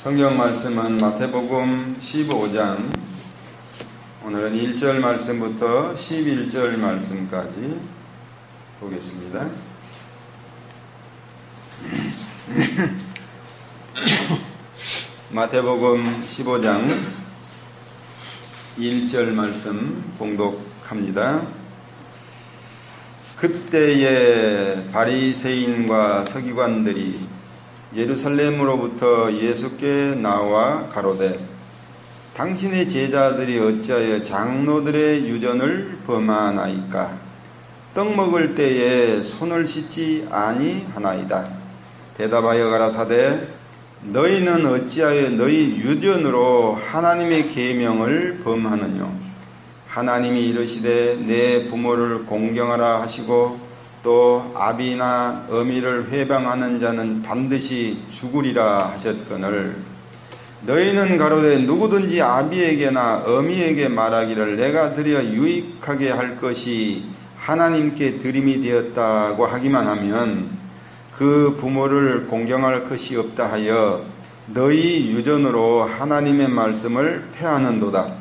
성경 말씀은 마태복음 15장, 오늘은 1절 말씀부터 11절 말씀까지 보겠습니다. 마태복음 15장 1절 말씀 봉독합니다. 그때에 바리새인과 서기관들이 예루살렘으로부터 예수께 나와 가로되 당신의 제자들이 어찌하여 장로들의 유전을 범하나이까? 떡 먹을 때에 손을 씻지 아니하나이다. 대답하여 가라사대 너희는 어찌하여 너희 유전으로 하나님의 계명을 범하느뇨? 하나님이 이르시되 내 부모를 공경하라 하시고 또 아비나 어미를 회방하는 자는 반드시 죽으리라 하셨거늘 너희는 가로되 누구든지 아비에게나 어미에게 말하기를 내가 드려 유익하게 할 것이 하나님께 드림이 되었다고 하기만 하면 그 부모를 공경할 것이 없다 하여 너희 유전으로 하나님의 말씀을 폐하는도다.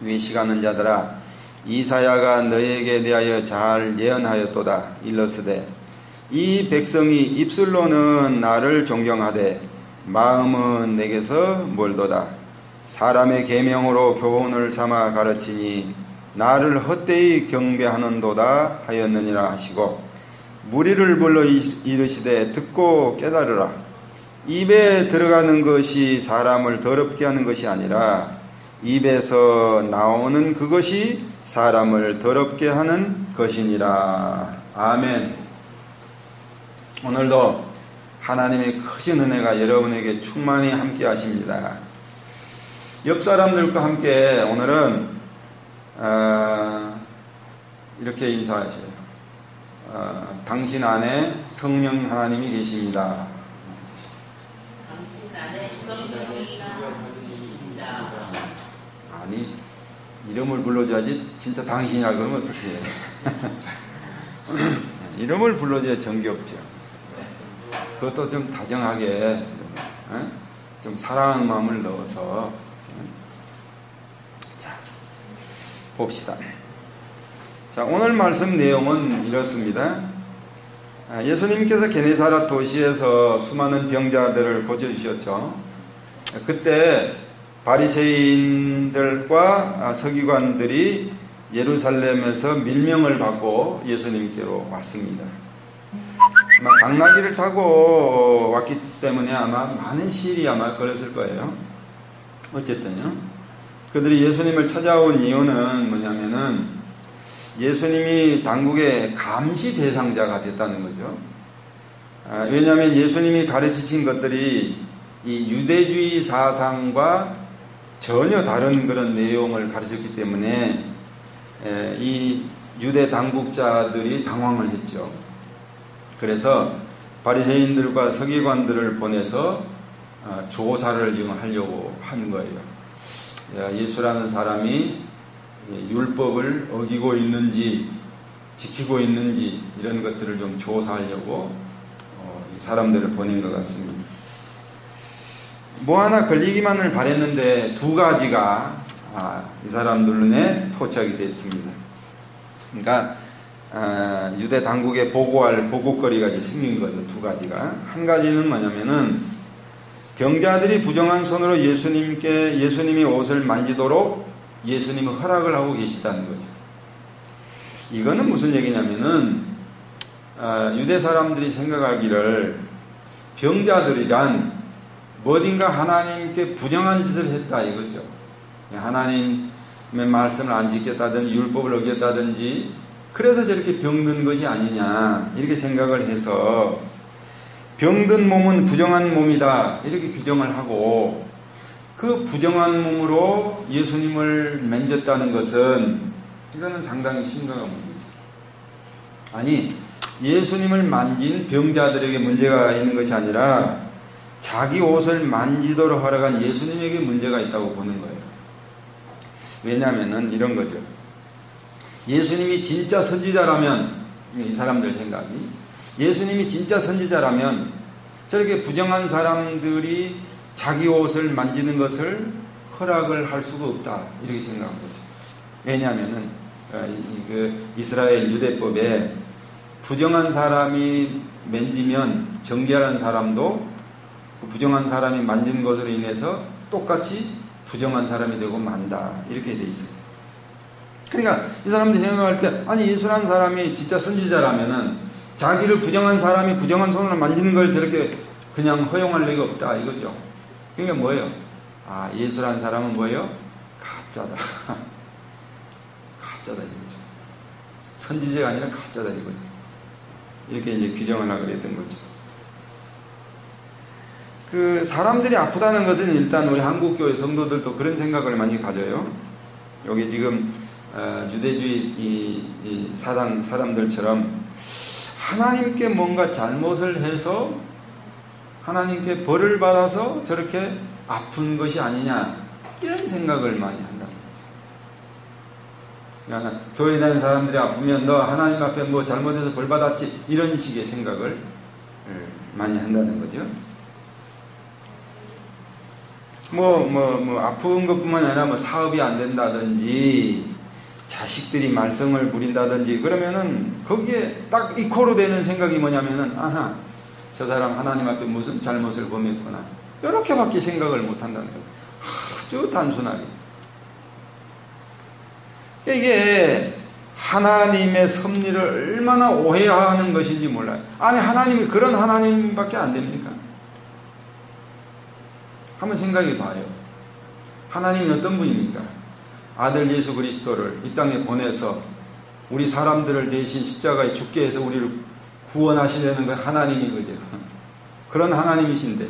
위식하는 자들아, 이사야가 너희에게 대하여 잘 예언하였도다. 일러스되 이 백성이 입술로는 나를 존경하되 마음은 내게서 멀도다. 사람의 계명으로 교훈을 삼아 가르치니 나를 헛되이 경배하는도다 하였느니라 하시고 무리를 불러 이르시되 듣고 깨달으라. 입에 들어가는 것이 사람을 더럽게 하는 것이 아니라 입에서 나오는 그것이 사람을 더럽게 하는 것이니라. 아멘. 오늘도 하나님의 크신 은혜가 여러분에게 충만히 함께 하십니다. 옆 사람들과 함께 오늘은 이렇게 인사하세요. 당신 안에 성령 하나님이 계십니다. 당신 안에 성령이 계십니다. 아니, 이름을 불러줘야지. 진짜 당신이라 그러면 어떻게 해요? 이름을 불러줘야 정겹죠. 그것도 좀 다정하게, 좀 사랑하는 마음을 넣어서. 자, 봅시다. 자, 오늘 말씀 내용은 이렇습니다. 예수님께서 게네사렛 도시에서 수많은 병자들을 고쳐주셨죠. 그때 바리새인들과 서기관들이 예루살렘에서 밀명을 받고 예수님께로 왔습니다. 아마 당나귀를 타고 왔기 때문에 아마 많은 시일이 아마 걸렸을 거예요. 어쨌든요, 그들이 예수님을 찾아온 이유는 뭐냐면은 예수님이 당국의 감시 대상자가 됐다는 거죠. 왜냐하면 예수님이 가르치신 것들이 이 유대주의 사상과 전혀 다른 그런 내용을 가르쳤기 때문에 이 유대 당국자들이 당황을 했죠. 그래서 바리새인들과 서기관들을 보내서 조사를 하려고 한 거예요. 예수라는 사람이 율법을 어기고 있는지 지키고 있는지 이런 것들을 좀 조사하려고 사람들을 보낸 것 같습니다. 뭐 하나 걸리기만을 바랬는데 두 가지가 이 사람들 눈에 포착이 됐습니다. 그러니까 유대 당국에 보고할 보고거리가 이제 생긴 거죠. 두 가지가. 한 가지는 뭐냐면은 병자들이 부정한 손으로 예수님이 옷을 만지도록 예수님이 허락을 하고 계시다는 거죠. 이거는 무슨 얘기냐면은 유대 사람들이 생각하기를 병자들이란 어딘가 하나님께 부정한 짓을 했다 이거죠. 하나님의 말씀을 안 지켰다든지 율법을 어겼다든지 그래서 저렇게 병든 것이 아니냐 이렇게 생각을 해서 병든 몸은 부정한 몸이다 이렇게 규정을 하고 그 부정한 몸으로 예수님을 만졌다는 것은 이거는 상당히 심각한 문제죠. 아니, 예수님을 만진 병자들에게 문제가 있는 것이 아니라 자기 옷을 만지도록 허락한 예수님에게 문제가 있다고 보는 거예요. 왜냐하면은 이런 거죠. 예수님이 진짜 선지자라면, 이 사람들 생각이, 예수님이 진짜 선지자라면 저렇게 부정한 사람들이 자기 옷을 만지는 것을 허락을 할 수도 없다. 이렇게 생각한 거죠. 왜냐하면은 이스라엘 유대법에 부정한 사람이 만지면 정결한 사람도 부정한 사람이 만진 것으로 인해서 똑같이 부정한 사람이 되고 만다. 이렇게 돼 있어요. 그러니까 이 사람들이 생각할 때 아니 예수라는 사람이 진짜 선지자라면은 자기를 부정한 사람이 부정한 손으로 만지는 걸 저렇게 그냥 허용할 리가 없다 이거죠. 그러니까 뭐예요? 아 예수라는 사람은 뭐예요? 가짜다. 가짜다 이거죠. 선지자가 아니라 가짜다 이거죠. 이렇게 이제 규정을 하고 그랬던 거죠. 그 사람들이 아프다는 것은 일단 우리 한국교회 성도들도 그런 생각을 많이 가져요. 여기 지금 유대주의 이 사람들처럼 하나님께 뭔가 잘못을 해서 하나님께 벌을 받아서 저렇게 아픈 것이 아니냐 이런 생각을 많이 한다는 거죠. 그러니까 교회 다니는 사람들이 아프면 너 하나님 앞에 뭐 잘못해서 벌 받았지 이런 식의 생각을 많이 한다는 거죠. 아픈 것뿐만 아니라 뭐 사업이 안 된다든지 자식들이 말썽을 부린다든지 그러면은 거기에 딱 이코로 되는 생각이 뭐냐면은 아하 저 사람 하나님 앞에 무슨 잘못을 범했구나 이렇게밖에 생각을 못 한다는 거예요. 아주 단순하게. 이게 하나님의 섭리를 얼마나 오해하는 것인지 몰라요. 아니 하나님이 그런 하나님밖에 안 됩니까? 한번 생각해 봐요. 하나님이 어떤 분입니까? 아들 예수 그리스도를 이 땅에 보내서 우리 사람들을 대신 십자가에 죽게 해서 우리를 구원하시려는 건 하나님이 그죠. 그런 하나님이신데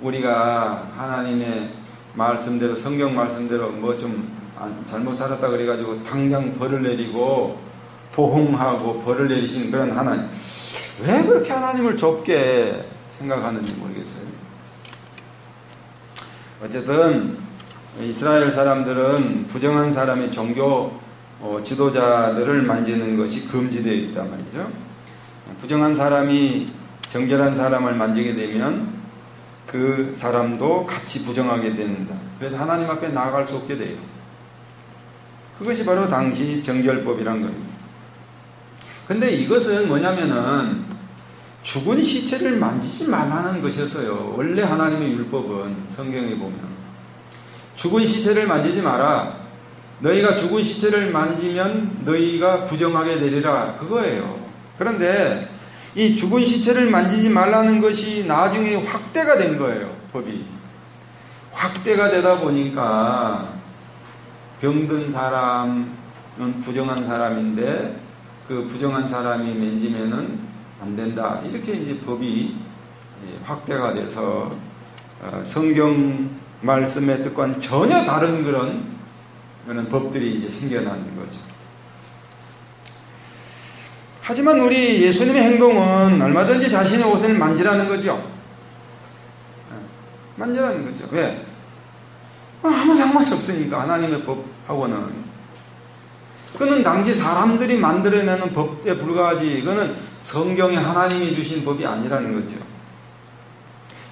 우리가 하나님의 말씀대로 성경 말씀대로 뭐 좀 잘못 살았다 그래가지고 당장 벌을 내리고 보응하고 벌을 내리신 그런 하나님. 왜 그렇게 하나님을 좁게 생각하는지 모르겠어요. 어쨌든 이스라엘 사람들은 부정한 사람의 종교 지도자들을 만지는 것이 금지되어 있단 말이죠. 부정한 사람이 정결한 사람을 만지게 되면 그 사람도 같이 부정하게 된다. 그래서 하나님 앞에 나아갈 수 없게 돼요. 그것이 바로 당시 정결법이란 겁니다. 근데 이것은 뭐냐면은 죽은 시체를 만지지 말라는 것이었어요. 원래 하나님의 율법은 성경에 보면 죽은 시체를 만지지 마라. 너희가 죽은 시체를 만지면 너희가 부정하게 되리라. 그거예요. 그런데 이 죽은 시체를 만지지 말라는 것이 나중에 확대가 된 거예요. 법이. 확대가 되다 보니까 병든 사람은 부정한 사람인데 그 부정한 사람이 만지면은 안 된다. 이렇게 이제 법이 확대가 돼서 성경 말씀의 뜻과는 전혀 다른 그런 법들이 이제 생겨나는 거죠. 하지만 우리 예수님의 행동은 얼마든지 자신의 옷을 만지라는 거죠. 만지라는 거죠. 왜? 아무 상관이 없으니까 하나님의 법하고는. 그는 당시 사람들이 만들어내는 법에 불과하지 그거는 성경에 하나님이 주신 법이 아니라는 거죠.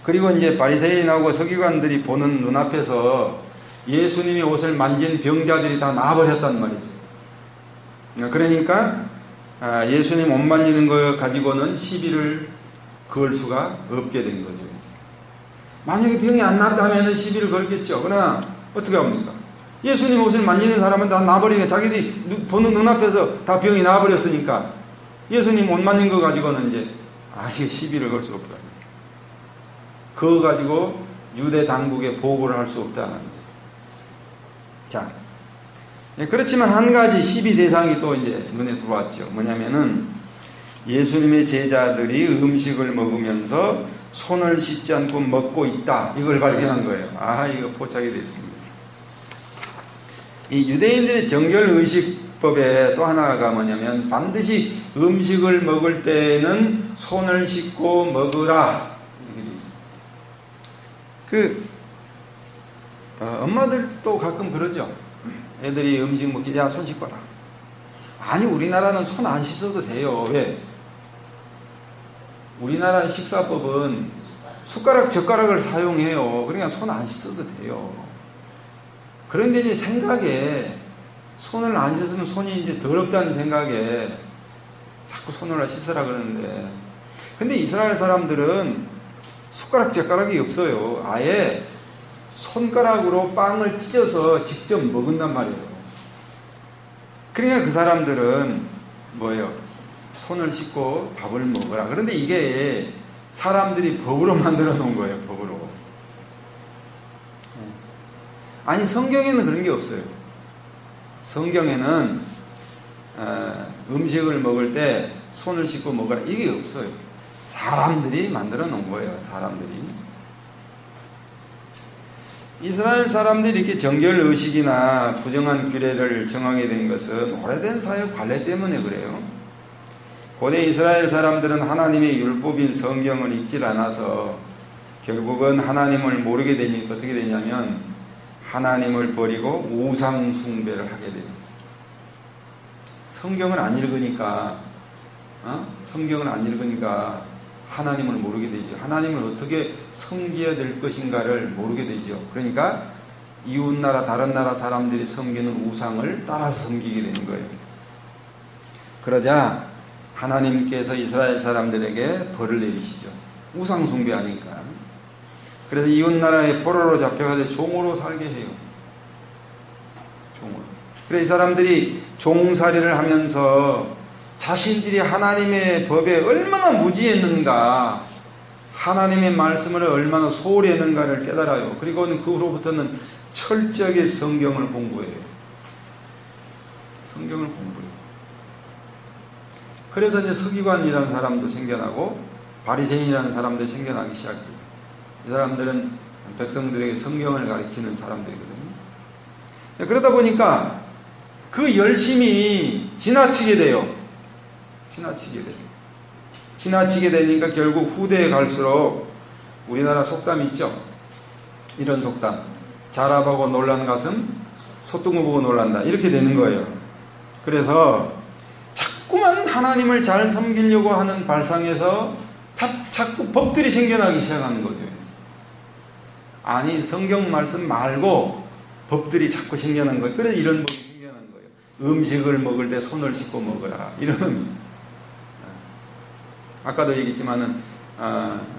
그리고 이제 바리새인하고 서기관들이 보는 눈앞에서 예수님의 옷을 만진 병자들이 다 나아버렸단 말이죠. 그러니까 예수님 옷 만지는 거 가지고는 시비를 걸 수가 없게 된 거죠. 만약에 병이 안 났다면 시비를 걸겠죠. 그러나 어떻게 합니까? 예수님 옷을 만지는 사람은 다 나아버리니까 자기들이 보는 눈앞에서 다 병이 나아버렸으니까 예수님 옷 만진 거 가지고는 이제 이게 시비를 걸 수 없다. 그거 가지고 유대 당국에 보고를 할 수 없다는 거죠. 자, 그렇지만 한 가지 시비 대상이 또 이제 눈에 들어왔죠. 뭐냐면은 예수님의 제자들이 음식을 먹으면서 손을 씻지 않고 먹고 있다. 이걸 발견한 거예요. 이거 포착이 됐습니다. 이 유대인들의 정결의식법에 또 하나가 뭐냐면 반드시 음식을 먹을 때에는 손을 씻고 먹으라. 이렇게 되어 있습니다. 엄마들도 가끔 그러죠. 애들이 음식 먹기 전에 손 씻거라. 아니 우리나라는 손 안 씻어도 돼요. 왜? 우리나라 식사법은 숟가락, 젓가락을 사용해요. 그러니까 손 안 씻어도 돼요. 그런데 이제 생각에 손을 안 씻으면 손이 이제 더럽다는 생각에 자꾸 손을 씻으라 그러는데, 근데 이스라엘 사람들은 숟가락, 젓가락이 없어요. 아예 손가락으로 빵을 찢어서 직접 먹은단 말이에요. 그러니까 그 사람들은 뭐예요? 손을 씻고 밥을 먹어라. 그런데 이게 사람들이 법으로 만들어 놓은 거예요. 법으로. 아니, 성경에는 그런 게 없어요. 성경에는 음식을 먹을 때 손을 씻고 먹어라, 이게 없어요. 사람들이 만들어 놓은 거예요. 사람들이. 이스라엘 사람들이 이렇게 정결의식이나 부정한 규례를 정하게 된 것은 오래된 사회 관례 때문에 그래요. 고대 이스라엘 사람들은 하나님의 율법인 성경을 읽질 않아서 결국은 하나님을 모르게 되니까 어떻게 되냐면 하나님을 버리고 우상 숭배를 하게 됩니다. 성경을 안 읽으니까 성경을 안 읽으니까 하나님을 모르게 되죠. 하나님을 어떻게 섬겨야 될 것인가를 모르게 되죠. 그러니까 이웃나라 다른 나라 사람들이 섬기는 우상을 따라서 섬기게 되는 거예요. 그러자 하나님께서 이스라엘 사람들에게 벌을 내리시죠. 우상 숭배하니까. 그래서 이웃나라의 포로로 잡혀가서 종으로 살게 해요. 종으로. 그래서 이 사람들이 종살이를 하면서 자신들이 하나님의 법에 얼마나 무지했는가, 하나님의 말씀을 얼마나 소홀히 했는가를 깨달아요. 그리고 그 후로부터는 철저하게 성경을 공부해요. 성경을 공부해요. 그래서 이제 서기관이라는 사람도 생겨나고 바리새인이라는 사람도 생겨나기 시작해요. 이 사람들은 백성들에게 성경을 가르치는 사람들이거든요. 그러다 보니까 그 열심이 지나치게 돼요. 지나치게 되니까 결국 후대에 갈수록 우리나라 속담 있죠? 이런 속담. 자라보고 놀란 가슴 소뚜껑 보고 놀란다. 이렇게 되는 거예요. 그래서 자꾸만 하나님을 잘 섬기려고 하는 발상에서 자꾸 법들이 생겨나기 시작하는 거죠. 아니, 성경 말씀 말고 법들이 자꾸 생겨나는 거예요. 그래서 이런 법이 생겨나는 거예요. 음식을 먹을 때 손을 씻고 먹어라. 이런. 아까도 얘기했지만은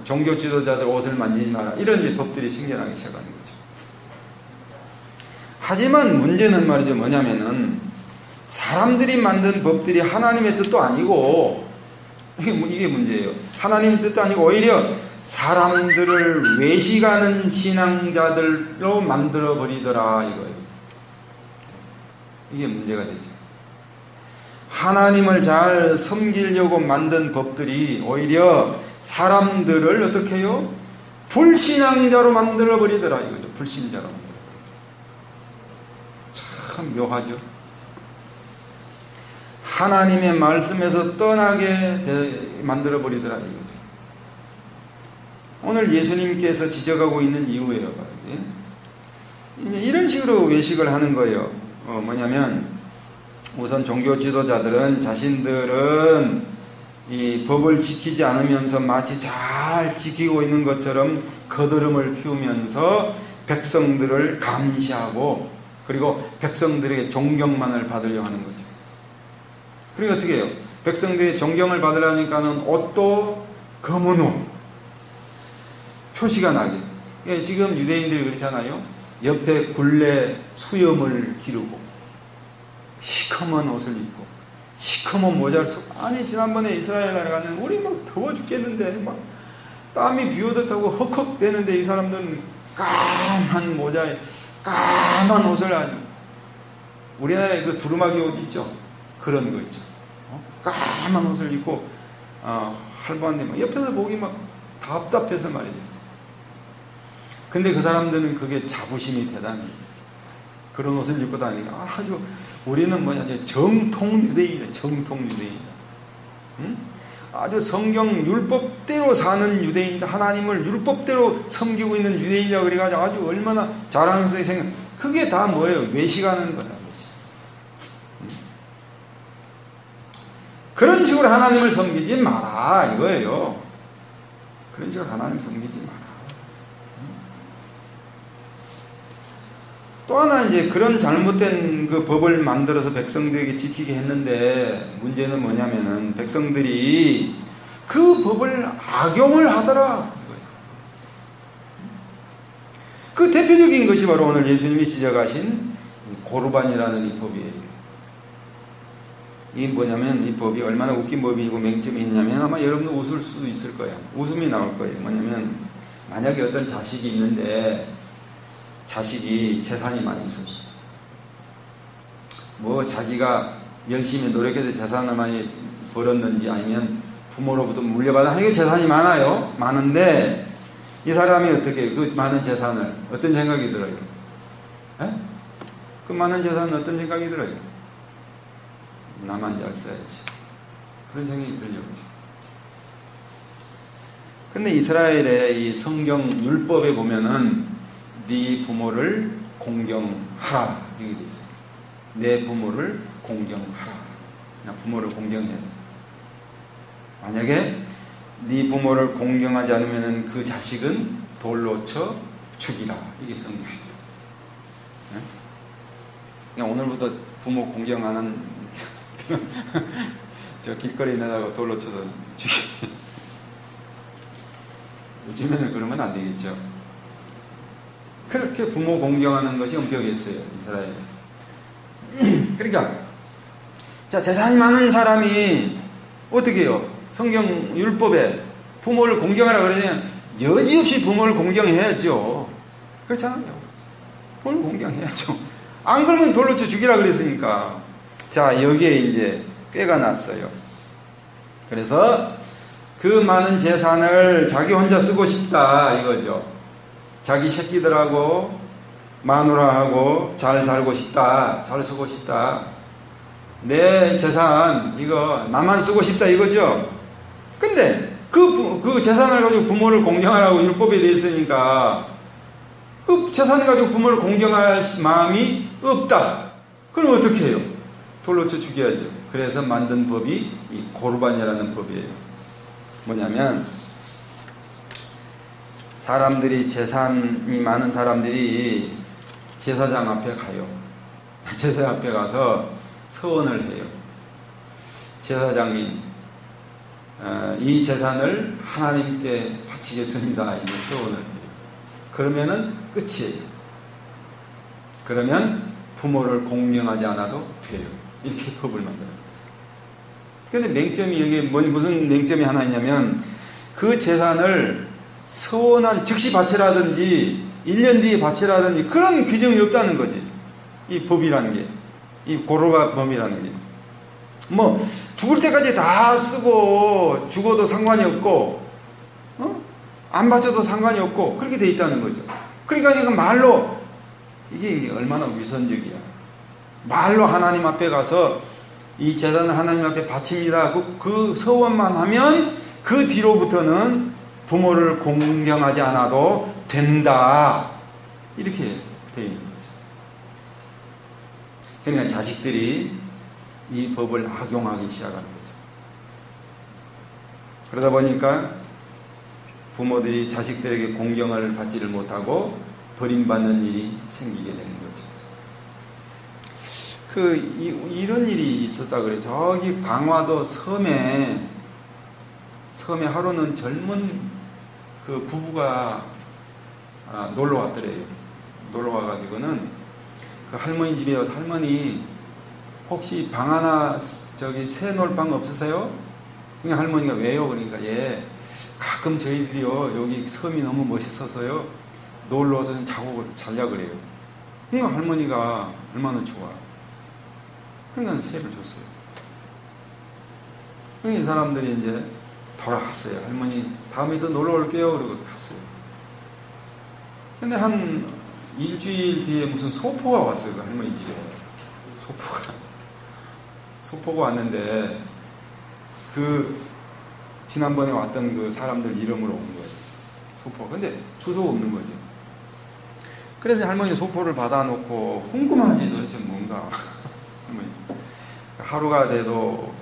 종교 지도자들 옷을 만지지 마라. 이런 이제 법들이 생겨나기 시작하는 거죠. 하지만 문제는 말이죠. 뭐냐면은 사람들이 만든 법들이 하나님의 뜻도 아니고, 이게 문제예요. 하나님의 뜻도 아니고 오히려 사람들을 외식하는 신앙자들로 만들어 버리더라 이거예요. 이게 문제가 되죠. 하나님을 잘 섬기려고 만든 법들이 오히려 사람들을 어떻게 해요? 불신앙자로 만들어 버리더라 이거죠. 불신자로 만들어 버리더라. 참 묘하죠. 하나님의 말씀에서 떠나게 만들어 버리더라 이거죠. 오늘 예수님께서 지적하고 있는 이유예요. 이런 식으로 외식을 하는 거예요. 뭐냐면 우선 종교 지도자들은 자신들은 이 법을 지키지 않으면서 마치 잘 지키고 있는 것처럼 거드름을 피우면서 백성들을 감시하고 그리고 백성들에게 존경만을 받으려고 하는 거죠. 그리고 어떻게 해요? 백성들이 존경을 받으려니까는 옷도 검은 옷, 표시가 나게. 그러니까 지금 유대인들이 그렇잖아요. 옆에 굴레 수염을 기르고 시커먼 옷을 입고 시커먼 모자를 쓰고. 아니, 지난번에 이스라엘 나라에 갔는데 우리 막 더워 죽겠는데 막 땀이 비 오듯 하고 헉헉 대는데 이 사람들은 까만 모자에 까만 옷을 아주, 우리나라에 그 두루마기 옷 있죠? 그런 거 있죠. 까만 옷을 입고 할머니 옆에서 보기 막 답답해서 말이죠. 근데 그 사람들은 그게 자부심이 대단해요. 그런 옷을 입고 다니니까 아주, 우리는 뭐냐, 정통 유대인이다. 정통 유대인이다. 응? 아주 성경 율법대로 사는 유대인이다. 하나님을 율법대로 섬기고 있는 유대인이다. 그래가지고 아주 얼마나 자랑스럽게 생각. 그게 다 뭐예요? 외식하는 거다. 응? 그런 식으로 하나님을 섬기지 마라 이거예요. 그런 식으로 하나님 섬기지 마라. 또 하나 이제 그런 잘못된 그 법을 만들어서 백성들에게 지키게 했는데 문제는 뭐냐면은 백성들이 그 법을 악용을 하더라. 그 대표적인 것이 바로 오늘 예수님이 지적하신 고르반이라는 이 법이에요. 이게 뭐냐면 이 법이 얼마나 웃긴 법이고 맹점이 있냐면 아마 여러분도 웃을 수도 있을 거예요. 웃음이 나올 거예요. 뭐냐면 만약에 어떤 자식이 있는데 자식이 재산이 많이 있어. 뭐 자기가 열심히 노력해서 재산을 많이 벌었는지 아니면 부모로부터 물려받은 하여간 재산이 많아요. 많은데 이 사람이 어떻게 그 많은 재산을 어떤 생각이 들어요? 에? 그 많은 재산은 어떤 생각이 들어요? 나만 잘 써야지. 그런 생각이 들려고. 근데 이스라엘의 이 성경 율법에 보면은 네 부모를 공경하라 이렇게 되어 있어요. 내 부모를 공경하라. 그냥 부모를 공경해야 돼. 만약에 네 부모를 공경하지 않으면 그 자식은 돌로 쳐 죽이라. 이게 성경이에요. 그냥 오늘부터 부모 공경하는 저 길거리에 내다가 돌로 쳐서 죽이. 요즘에는 그러면 안 되겠죠. 그렇게 부모 공경하는 것이 엄격했어요, 이스라엘. 그러니까 자, 재산이 많은 사람이 어떻게 해요? 성경 율법에 부모를 공경하라 그러면 여지없이 부모를 공경해야죠. 그렇잖아요. 부모를 공경해야죠. 안 그러면 돌로 쳐 죽이라 그랬으니까. 자, 여기에 이제 꾀가 났어요. 그래서 그 많은 재산을 자기 혼자 쓰고 싶다 이거죠. 자기 새끼들하고 마누라하고 잘 살고 싶다. 잘 쓰고 싶다. 내 재산 이거 나만 쓰고 싶다 이거죠. 근데 그 재산을 가지고 부모를 공경하라고 율법에 되어 있으니까 그 재산을 가지고 부모를 공경할 마음이 없다. 그럼 어떻게 해요? 돌로 쳐 죽여야죠. 그래서 만든 법이 이 고르반이라는 법이에요. 뭐냐면 사람들이 재산이 많은 사람들이 제사장 앞에 가요. 제사장 앞에 가서 서원을 해요. 제사장님, 이 재산을 하나님께 바치겠습니다. 이런 서원을 해요. 그러면은 끝이에요. 그러면 부모를 공경하지 않아도 돼요. 이렇게 법을 만들어놨어요. 그런데 맹점이 여기 무슨 맹점이 하나 있냐면 그 재산을 서원한 즉시 바치라든지 1년 뒤에 바치라든지 그런 규정이 없다는 거지. 이 법이라는 게. 이 고르반 법이라는 게. 뭐 죽을 때까지 다 쓰고 죽어도 상관이 없고 안 바쳐도 상관이 없고 그렇게 돼 있다는 거죠. 그러니까 이거 말로 이게 얼마나 위선적이야. 말로 하나님 앞에 가서 이 재산을 하나님 앞에 바칩니다. 그 서원만 하면 그 뒤로부터는 부모를 공경하지 않아도 된다. 이렇게 되어 있는 거죠. 그러니까 자식들이 이 법을 악용하기 시작하는 거죠. 그러다 보니까 부모들이 자식들에게 공경을 받지를 못하고 버림받는 일이 생기게 되는 거죠. 이런 일이 있었다 그래요. 저기 강화도 섬에 하루는 젊은 그 부부가 놀러 왔더래요. 놀러 와가지고는 그 할머니 집에 와서 할머니 혹시 방 하나 저기 새 놀 방 없으세요? 그러니까 할머니가 왜요? 그러니까 예 가끔 저희들이요 여기 섬이 너무 멋있어서요 놀러 와서 좀 자고 자려 그래요. 그러니까 할머니가 얼마나 좋아. 그러니까 새를 줬어요. 그러니까 이 사람들이 이제 돌아갔어요. 할머니 다음에 또 놀러 올게요. 그러고 갔어요. 근데 한 일주일 뒤에 무슨 소포가 왔어요. 그 할머니 집에. 소포가 왔는데 지난번에 왔던 그 사람들 이름으로 온 거예요. 소포가. 근데 주소가 없는 거죠. 그래서 할머니 소포를 받아놓고 궁금하지 도대체 뭔가. 할머니. 하루가 돼도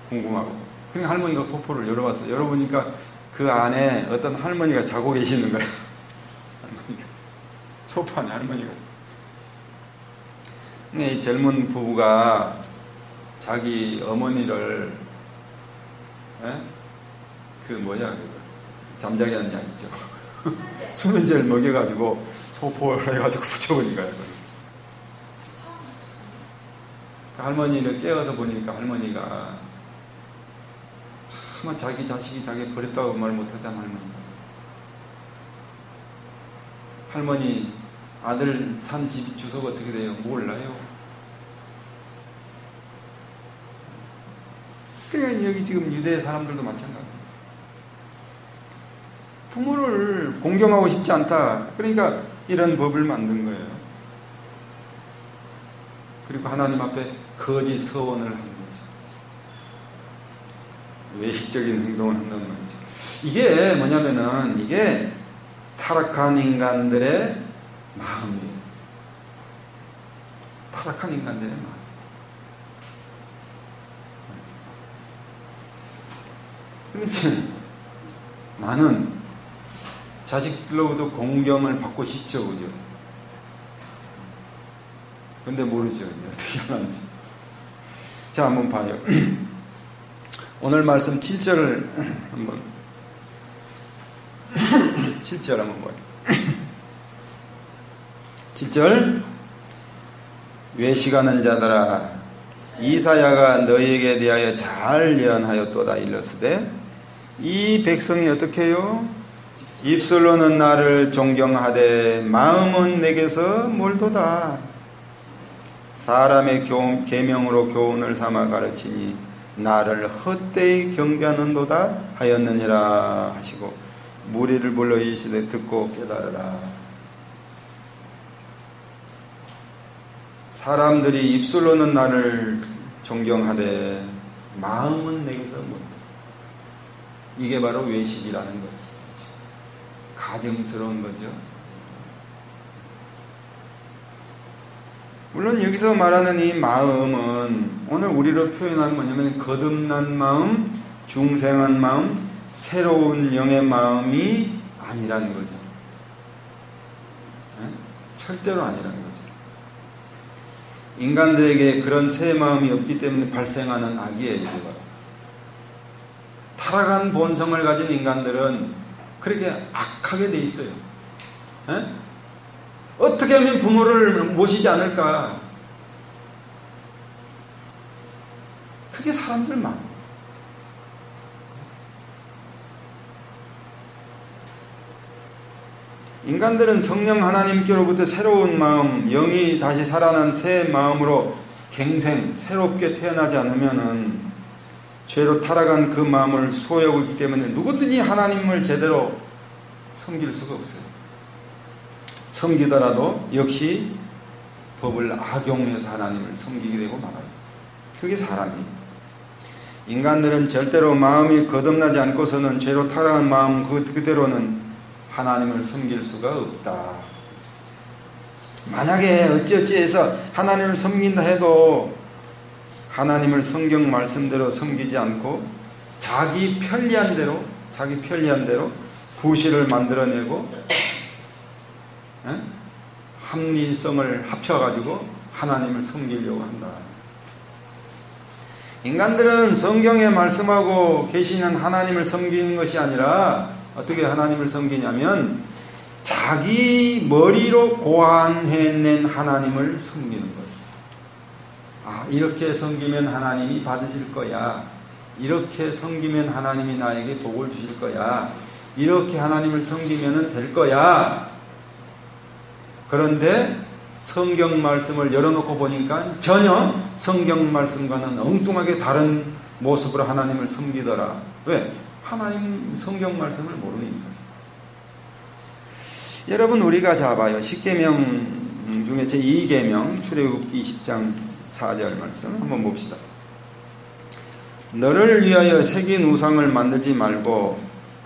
궁금하고. 그러니까 할머니가 소포를 열어봤어요. 열어보니까 그 안에 어떤 할머니가 자고 계시는 거예요. 할머니가. 소파 안에 할머니가. 근데 이 젊은 부부가 자기 어머니를 잠자게 하는 약 있죠. 수면제를 먹여가지고 소포를 해가지고 붙여버린 거예요. 그 할머니를 깨워서 보니까 할머니가 참 자기 자식이 자기 버렸다고 말 못하잖아. 할머니 아들 산 집 주소가 어떻게 돼요? 몰라요. 그러니까 여기 지금 유대 사람들도 마찬가지입니다. 부모를 공경하고 싶지 않다. 그러니까 이런 법을 만든 거예요. 그리고 하나님 앞에 거짓 서원을 한 거죠. 외식적인 행동을 한다는 거죠. 이게 뭐냐면은 이게 타락한 인간들의 마음이에요. 타락한 인간들의 마음. 근데 나는 자식들로부터 공경을 받고 싶죠, 그죠? 근데 모르죠, 어떻게 하는지. 자, 한번 봐요. 오늘 말씀 7절을 한번 7절 한번 봐요. 7절 외식하는 자들아 이사야가 너희에게 대하여 잘 예언하였도다 일렀으되 이 백성이 어떻게 해요? 입술로는 나를 존경하되 마음은 내게서 멀도다. 사람의 계명으로 교훈을 삼아 가르치니 나를 헛되이 경배하는도다 하였느니라 하시고 무리를 불러 이르시되 듣고 깨달으라. 사람들이 입술로는 나를 존경하되 마음은 내게서 멀다. 이게 바로 외식이라는 거죠. 가증스러운 거죠. 물론 여기서 말하는 이 마음은 오늘 우리로 표현하면 뭐냐면 거듭난 마음, 중생한 마음, 새로운 영의 마음이 아니라는 거죠. 절대로 아니라는 거죠. 인간들에게 그런 새 마음이 없기 때문에 발생하는 악이에요. 타락한 본성을 가진 인간들은 그렇게 악하게 돼 있어요. 어떻게 하면 부모를 모시지 않을까? 그게 사람들 마음. 인간들은 성령 하나님께로부터 새로운 마음, 영이 다시 살아난 새 마음으로 갱생, 새롭게 태어나지 않으면은 죄로 타락한 그 마음을 소유하고 있기 때문에 누구든지 하나님을 제대로 섬길 수가 없어요. 섬기더라도 역시 법을 악용해서 하나님을 섬기게 되고 말아요. 그게 사람이에요. 인간들은 절대로 마음이 거듭나지 않고서는 죄로 타락한 마음 그대로는 하나님을 섬길 수가 없다. 만약에 어찌어찌해서 하나님을 섬긴다 해도 하나님을 성경 말씀대로 섬기지 않고 자기 편리한 대로 구실을 만들어내고 합리성을 합쳐가지고 하나님을 섬기려고 한다. 인간들은 성경에 말씀하고 계시는 하나님을 섬기는 것이 아니라 어떻게 하나님을 섬기냐면 자기 머리로 고안해낸 하나님을 섬기는 거예요. 이렇게 섬기면 하나님이 받으실 거야. 이렇게 섬기면 하나님이 나에게 복을 주실 거야. 이렇게 하나님을 섬기면 될 거야. 그런데 성경 말씀을 열어놓고 보니까 전혀 성경 말씀과는 엉뚱하게 다른 모습으로 하나님을 섬기더라. 왜? 하나님 성경 말씀을 모르니까. 여러분 우리가 봐요. 십계명 중에 제2계명 출애굽기 20장 4절 말씀 한번 봅시다. 너를 위하여 새긴 우상을 만들지 말고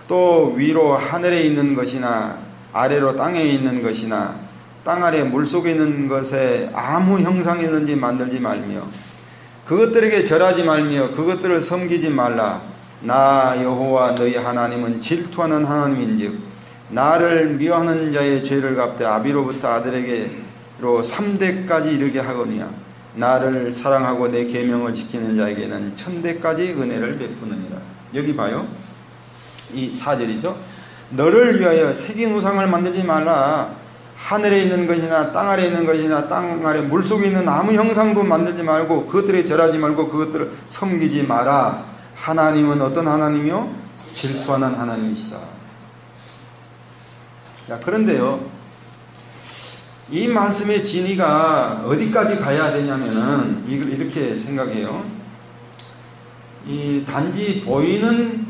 또 위로 하늘에 있는 것이나 아래로 땅에 있는 것이나 땅 아래 물속에 있는 것에 아무 형상이든지 만들지 말며 그것들에게 절하지 말며 그것들을 섬기지 말라. 나 여호와 너희 하나님은 질투하는 하나님인즉 나를 미워하는 자의 죄를 갚되 아비로부터 아들에게로 3대까지 이르게 하거니와 나를 사랑하고 내 계명을 지키는 자에게는 1000대까지 은혜를 베푸느니라. 여기 봐요. 이 4절이죠. 너를 위하여 새긴 우상을 만들지 말라. 하늘에 있는 것이나 땅 아래에 있는 것이나 땅 아래 물속에 있는 아무 형상도 만들지 말고 그것들에 절하지 말고 그것들을 섬기지 마라. 하나님은 어떤 하나님이요? 질투하는 하나님이시다. 자, 그런데요, 이 말씀의 진위가 어디까지 가야 되냐면은 이걸 이렇게 생각해요. 이 단지 보이는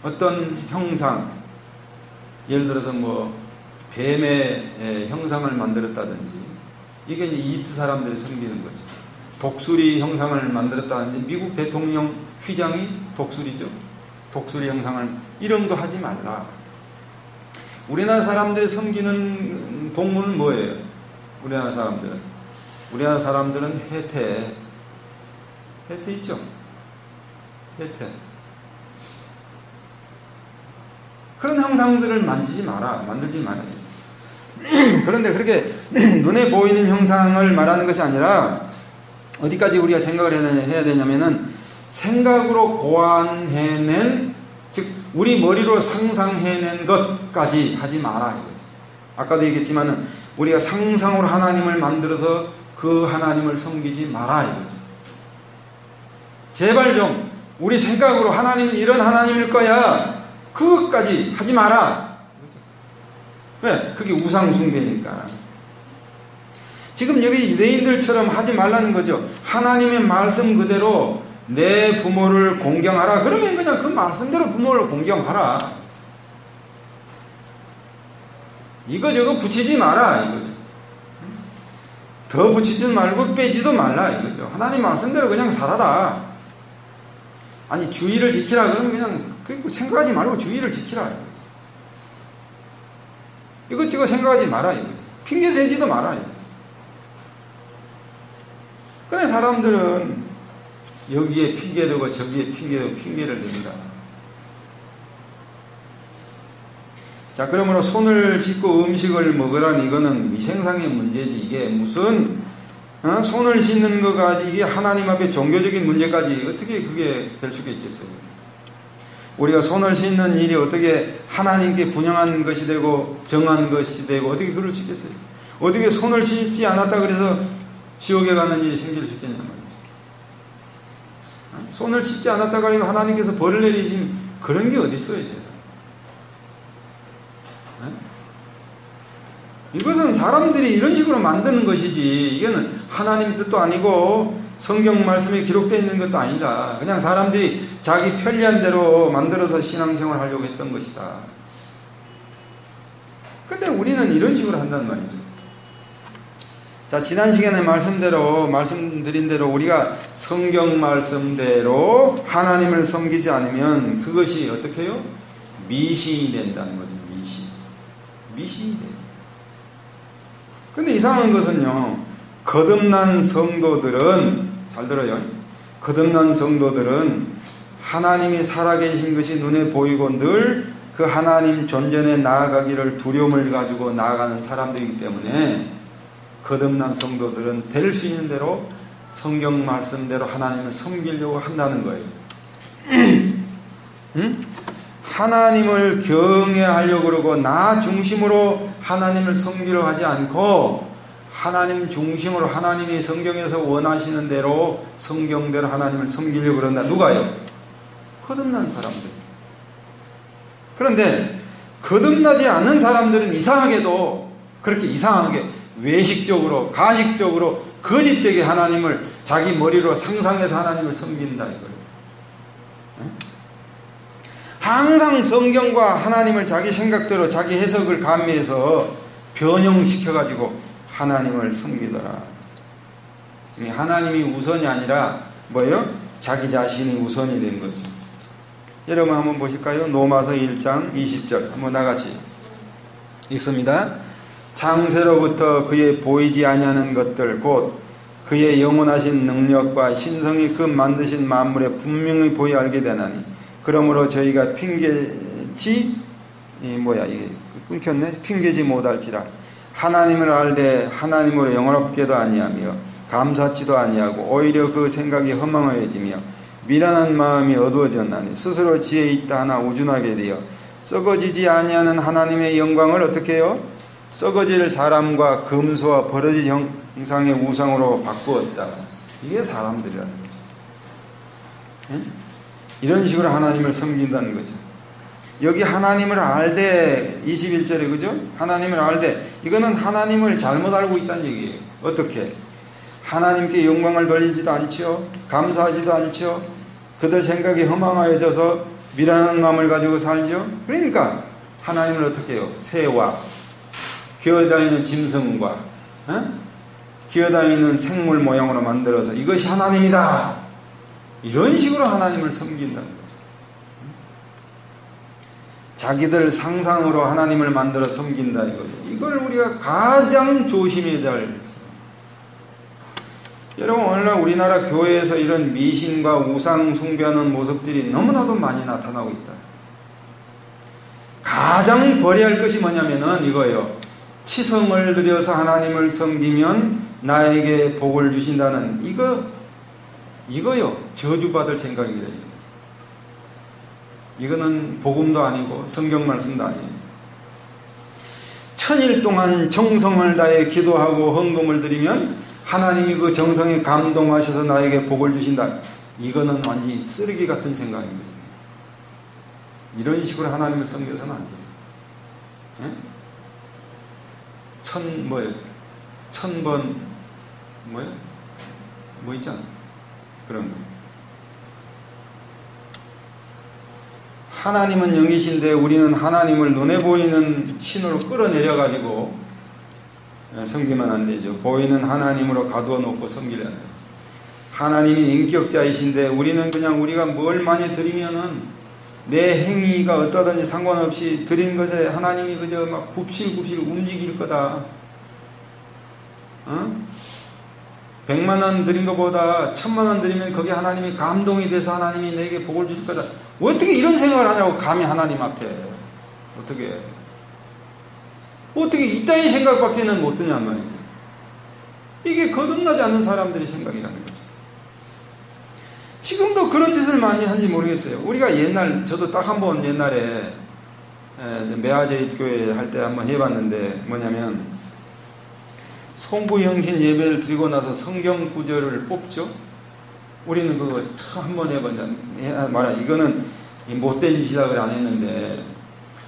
어떤 형상, 예를 들어서 뭐 뱀의 형상을 만들었다든지, 이게 이제 이집트 사람들이 섬기는 거죠. 독수리 형상을 만들었다든지, 미국 대통령 휘장이 독수리죠. 독수리 형상을, 이런 거 하지 말라. 우리나라 사람들이 섬기는 동물은 뭐예요? 우리나라 사람들은 해태 있죠? 해태. 그런 형상들을 만들지 마라. 그런데 그렇게 눈에 보이는 형상을 말하는 것이 아니라 어디까지 우리가 생각을 해야 되냐면은 생각으로 고안해낸, 즉 우리 머리로 상상해낸 것까지 하지 마라 이거죠. 아까도 얘기했지만은 우리가 상상으로 하나님을 만들어서 그 하나님을 섬기지 마라 이거죠. 제발 좀 우리 생각으로 하나님은 이런 하나님일 거야, 그것까지 하지 마라. 왜? 그게 우상 숭배니까. 지금 여기 유대인들처럼 하지 말라는 거죠. 하나님의 말씀 그대로 내 부모를 공경하라. 그러면 그냥 그 말씀대로 부모를 공경하라. 이거저거 붙이지 마라 이거죠. 더 붙이지 말고 빼지도 말라 이거죠. 하나님 말씀대로 그냥 살아라. 아니 주의를 지키라 그러면 그냥 생각하지 말고 주의를 지키라 이거죠. 이것저것 생각하지 마라 이거죠. 핑계 대지도 마라 이거죠. 근데 사람들은 여기에 핑계대고 저기에 핑계대고 핑계를 댑니다. 자, 그러므로 손을 씻고 음식을 먹으라니 이거는 위생상의 문제지. 이게 무슨 손을 씻는 거가 이게 하나님 앞에 종교적인 문제까지 어떻게 그게 될 수가 있겠어요? 우리가 손을 씻는 일이 어떻게 하나님께 분양한 것이 되고 정한 것이 되고 어떻게 그럴 수 있겠어요? 어떻게 손을 씻지 않았다 그래서 지옥에 가는 일이 생길 수 있겠냐 말이죠. 손을 씻지 않았다고 하니까 하나님께서 벌을 내리지 그런 게 어디 있어요, 제가. 이것은 사람들이 이런 식으로 만드는 것이지, 이거는 하나님 뜻도 아니고 성경 말씀에 기록되어 있는 것도 아니다. 그냥 사람들이 자기 편리한 대로 만들어서 신앙생활을 하려고 했던 것이다. 근데 우리는 이런 식으로 한단 말이죠. 자, 지난 시간에 말씀드린 대로 우리가 성경 말씀대로 하나님을 섬기지 않으면 그것이 어떻게 해요? 미신이 된다는 거죠. 미신이 돼요. 근데 이상한 것은요, 거듭난 성도들은, 잘 들어요. 거듭난 성도들은 하나님이 살아계신 것이 눈에 보이고 늘 그 하나님 존전에 나아가기를 두려움을 가지고 나아가는 사람들이기 때문에 거듭난 성도들은 될 수 있는 대로 성경 말씀대로 하나님을 섬기려고 한다는 거예요. 응? 하나님을 경외하려고 그러고 나 중심으로 하나님을 섬기려 하지 않고 하나님 중심으로 하나님이 성경에서 원하시는 대로 성경대로 하나님을 섬기려고 그런다. 누가요? 거듭난 사람들. 그런데 거듭나지 않은 사람들은 이상하게도 그렇게 이상하게 외식적으로 가식적으로 거짓되게 하나님을 자기 머리로 상상해서 하나님을 섬긴다 이거예요. 항상 성경과 하나님을 자기 생각대로 자기 해석을 가미해서 변형시켜가지고 하나님을 섬기더라. 하나님이 우선이 아니라 뭐예요? 자기 자신이 우선이 된 거죠. 여러분 한번 보실까요? 로마서 1장 20절 한번 나같이 읽습니다. 창세로부터 그의 보이지 아니하는 것들 곧 그의 영원하신 능력과 신성이 그 만드신 만물에 분명히 보여 알게 되나니 그러므로 저희가 핑계지 이게 끊겼네. 핑계지 못할지라 하나님을 알되 하나님으로 영원롭게도 아니하며 감사치도 아니하고 오히려 그 생각이 허망해지며 미련한 마음이 어두워졌나니 스스로 지혜 있다 하나 우준하게 되어 썩어지지 아니하는 하나님의 영광을 어떻게 해요? 썩어질 사람과 금수와 버러지 형상의 우상으로 바꾸었다. 이게 사람들이라는 거죠. 예? 이런 식으로 하나님을 섬긴다는 거죠. 여기 하나님을 알되 21절에 그죠? 하나님을 알되 이거는 하나님을 잘못 알고 있다는 얘기예요. 어떻게? 하나님께 영광을 돌리지도 않죠. 감사하지도 않죠. 그들 생각이 허망하여져서 미련한 마음을 가지고 살죠. 그러니까 하나님을 어떻게 해요? 새와 기어다니는 짐승과 기어다니는 생물 모양으로 만들어서 이것이 하나님이다. 이런 식으로 하나님을 섬긴다는 거죠. 자기들 상상으로 하나님을 만들어 섬긴다 이거죠. 이걸 우리가 가장 조심해야 될. 여러분 오늘날 우리나라 교회에서 이런 미신과 우상 숭배하는 모습들이 너무나도 많이 나타나고 있다. 가장 버려야 할 것이 뭐냐면은 이거예요. 치성을 들여서 하나님을 섬기면 나에게 복을 주신다는 이거요. 저주받을 생각입니다. 이거는 복음도 아니고 성경 말씀도 아니에요. 천일 동안 정성을 다해 기도하고 헌금을 드리면 하나님이 그 정성에 감동하셔서 나에게 복을 주신다. 이거는 완전히 쓰레기 같은 생각입니다. 이런 식으로 하나님을 섬겨서는 안 돼요. 천번 뭐 있잖아. 그런 거. 하나님은 영이신데 우리는 하나님을 눈에 보이는 신으로 끌어내려가지고 섬기면 안 되죠. 보이는 하나님으로 가두어 놓고 섬기려는 거예요. 하나님이 인격자이신데 우리는 그냥 우리가 뭘 많이 드리면은 내 행위가 어떠든지 상관없이 드린 것에 하나님이 그저 막 굽실굽실 움직일 거다. 100만 원 드린 것보다 1000만 원 드리면 거기에 하나님이 감동이 돼서 하나님이 내게 복을 주실 거다. 어떻게 이런 생각을 하냐고. 감히 하나님 앞에 어떻게 이따위 생각밖에는 못 드냔 말이죠. 이게 거듭나지 않는 사람들의 생각이라는 거죠. 지금도 그런 짓을 많이 하는지 모르겠어요. 우리가 저도 딱 한 번 옛날에 매화제일교회 할 때 한번 해봤는데 뭐냐면 송구영신 예배를 드리고 나서 성경 구절을 뽑죠. 우리는 그거 처음 한 번 해봤냐. 이거는 못된 짓이라 그래 안 했는데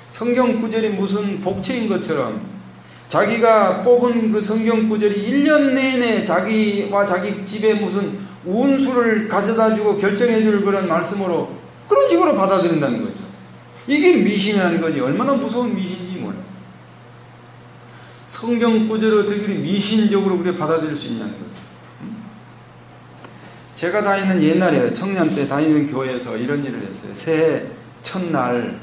성경 구절이 무슨 복채인 것처럼 자기가 뽑은 그 성경 구절이 1년 내내 자기와 자기 집에 무슨 운수를 가져다 주고 결정해 줄 그런 말씀으로 그런 식으로 받아들인다는 거죠. 이게 미신이라는 거지. 얼마나 무서운 미신인지 몰라. 성경 구절을 어떻게 미신적으로 그렇게 받아들일 수 있냐는 거죠. 제가 다니는 옛날에 청년 때 다니는 교회에서 이런 일을 했어요. 새해 첫날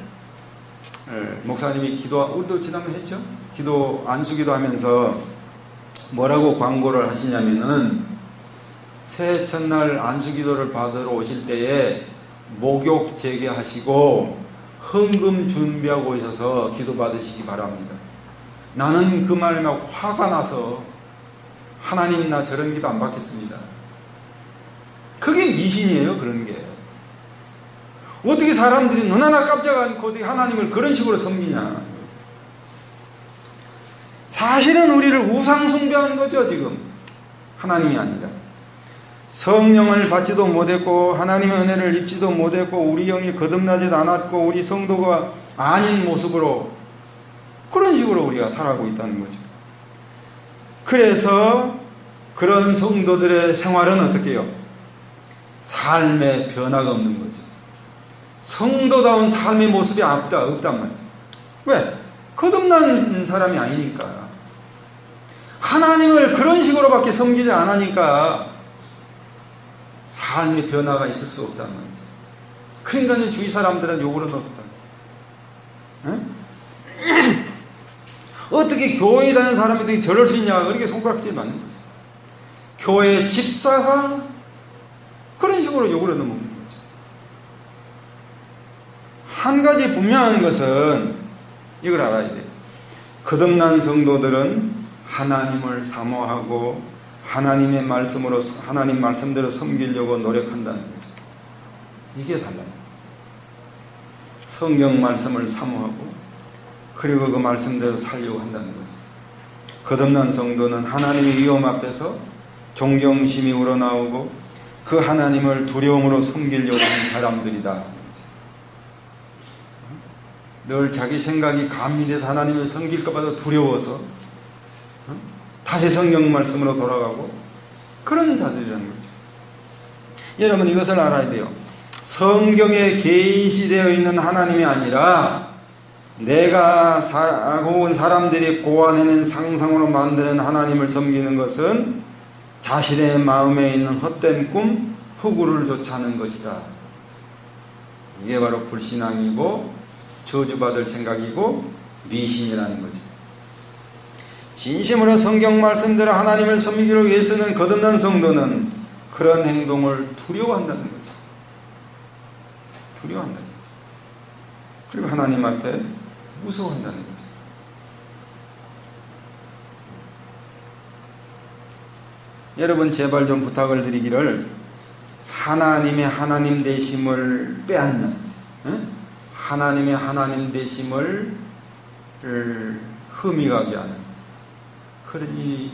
목사님이 우리도 지난번에 했죠? 안수기도 하면서 뭐라고 광고를 하시냐면은 새해 첫날 안수기도를 받으러 오실 때에 목욕 재개하시고 헌금 준비하고 오셔서 기도 받으시기 바랍니다. 나는 그 말에 막 화가 나서 하나님 나 저런 기도 안 받겠습니다. 그게 미신이에요. 그런 게. 어떻게 사람들이 눈 하나 깜짝 않고 어떻게 하나님을 그런 식으로 섬기냐. 사실은 우리를 우상 숭배하는 거죠. 지금 하나님이 아니라 성령을 받지도 못했고 하나님의 은혜를 입지도 못했고 우리 영이 거듭나지도 않았고 우리 성도가 아닌 모습으로 그런 식으로 우리가 살아가고 있다는 거죠. 그래서 그런 성도들의 생활은 어떻게 해요? 삶의 변화가 없는 거죠. 성도다운 삶의 모습이 없단 말이에요. 왜? 거듭난 사람이 아니니까. 하나님을 그런 식으로밖에 섬기지 않으니까 삶의 변화가 있을 수 없다는 말이죠. 그러니까 주위 사람들은 욕을 넣었다. 어떻게 교회에 다니는 사람들이 저럴 수 있냐 그렇게 손가락질 맞는 거죠. 교회 집사가 그런 식으로 욕을 얻어먹는 거죠. 한 가지 분명한 것은 이걸 알아야 돼요. 거듭난 성도들은 하나님을 사모하고 하나님의 말씀으로, 하나님 말씀대로 섬기려고 노력한다는 거죠. 이게 달라요. 성경 말씀을 사모하고 그리고 그 말씀대로 살려고 한다는 거죠. 거듭난 성도는 하나님의 위엄 앞에서 존경심이 우러나오고 그 하나님을 두려움으로 섬기려고 하는 사람들이다. 늘 자기 생각이 가미돼서 하나님을 섬길까 봐도 두려워서 다시 성경 말씀으로 돌아가고 그런 자들이라는 거죠. 여러분 이것을 알아야 돼요. 성경에 계시되어 있는 하나님이 아니라 내가 혹은 사람들이 고안해낸 상상으로 만드는 하나님을 섬기는 것은 자신의 마음에 있는 헛된 꿈, 허구를 좇아하는 것이다. 이게 바로 불신앙이고 저주받을 생각이고 미신이라는 거죠. 진심으로 성경 말씀대로 하나님을 섬기기로 위해서는 거듭난 성도는 그런 행동을 두려워한다는 거죠. 두려워한다는 거죠. 그리고 하나님 앞에 무서워한다는 거죠. 여러분 제발 좀 부탁을 드리기를 하나님의 하나님 되심을 빼앗는 하나님의 하나님 되심을 흠이가게 하는 그런 일이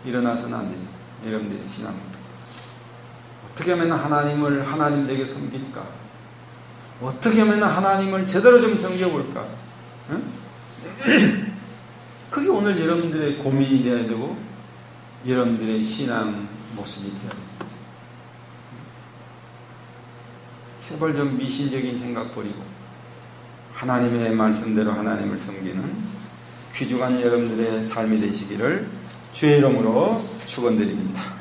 일어나서는 안 돼요. 여러분들의 신앙입니다. 어떻게 하면 하나님을 하나님 되게 섬길까? 어떻게 하면 하나님을 제대로 좀 섬겨볼까? 그게 오늘 여러분들의 고민이 되어야 되고 여러분들의 신앙 모습이 되어야 됩니다. 제발 좀 미신적인 생각 버리고 하나님의 말씀대로 하나님을 섬기는 귀중한 여러분들의 삶이 되시기를 주의 이름으로 축원드립니다.